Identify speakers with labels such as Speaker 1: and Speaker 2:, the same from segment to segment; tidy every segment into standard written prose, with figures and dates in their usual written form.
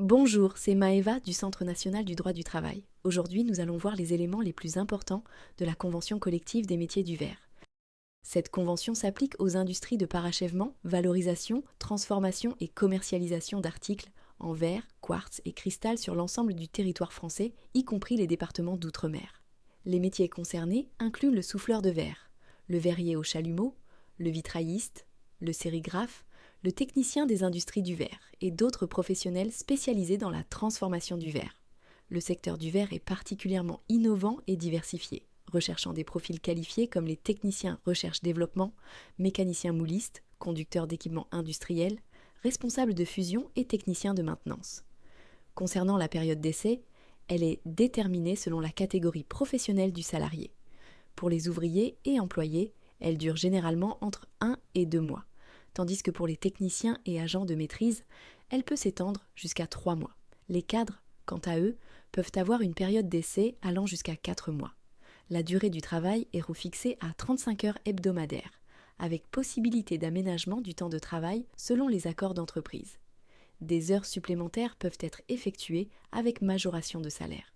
Speaker 1: Bonjour, c'est Maëva du Centre national du droit du travail. Aujourd'hui, nous allons voir les éléments les plus importants de la Convention collective des métiers du verre. Cette convention s'applique aux industries de parachèvement, valorisation, transformation et commercialisation d'articles en verre, quartz et cristal sur l'ensemble du territoire français, y compris les départements d'outre-mer. Les métiers concernés incluent le souffleur de verre, le verrier au chalumeau, le vitrailliste, le sérigraphe, le technicien des industries du verre et d'autres professionnels spécialisés dans la transformation du verre. Le secteur du verre est particulièrement innovant et diversifié, recherchant des profils qualifiés comme les techniciens recherche-développement, mécaniciens moulistes, conducteurs d'équipements industriels, responsables de fusion et techniciens de maintenance. Concernant la période d'essai, elle est déterminée selon la catégorie professionnelle du salarié. Pour les ouvriers et employés, elle dure généralement entre 1 et 2 mois, tandis que pour les techniciens et agents de maîtrise, elle peut s'étendre jusqu'à 3 mois. Les cadres, quant à eux, peuvent avoir une période d'essai allant jusqu'à 4 mois. La durée du travail est refixée à 35 heures hebdomadaires, avec possibilité d'aménagement du temps de travail selon les accords d'entreprise. Des heures supplémentaires peuvent être effectuées avec majoration de salaire.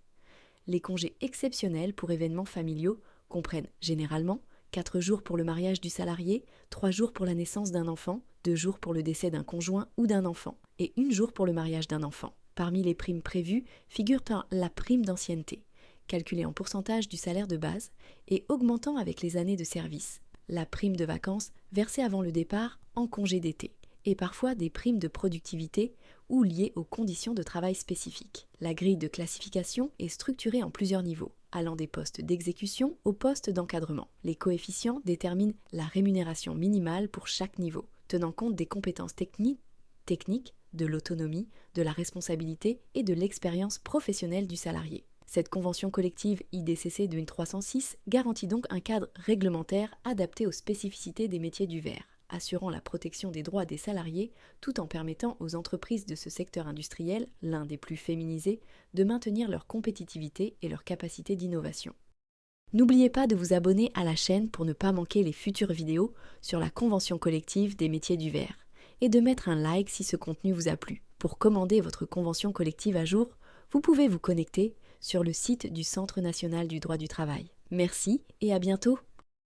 Speaker 1: Les congés exceptionnels pour événements familiaux comprennent généralement 4 jours pour le mariage du salarié, 3 jours pour la naissance d'un enfant, 2 jours pour le décès d'un conjoint ou d'un enfant, et 1 jour pour le mariage d'un enfant. Parmi les primes prévues figure la prime d'ancienneté, calculée en pourcentage du salaire de base et augmentant avec les années de service, la prime de vacances versée avant le départ en congé d'été, et parfois des primes de productivité ou liées aux conditions de travail spécifiques. La grille de classification est structurée en plusieurs niveaux, allant des postes d'exécution aux postes d'encadrement. Les coefficients déterminent la rémunération minimale pour chaque niveau, tenant compte des compétences techniques, de l'autonomie, de la responsabilité et de l'expérience professionnelle du salarié. Cette convention collective IDCC 2306 garantit donc un cadre réglementaire adapté aux spécificités des métiers du verre, assurant la protection des droits des salariés tout en permettant aux entreprises de ce secteur industriel, l'un des plus féminisés, de maintenir leur compétitivité et leur capacité d'innovation. N'oubliez pas de vous abonner à la chaîne pour ne pas manquer les futures vidéos sur la convention collective des métiers du verre et de mettre un like si ce contenu vous a plu. Pour commander votre convention collective à jour, vous pouvez vous connecter sur le site du Centre national du droit du travail. Merci et à bientôt!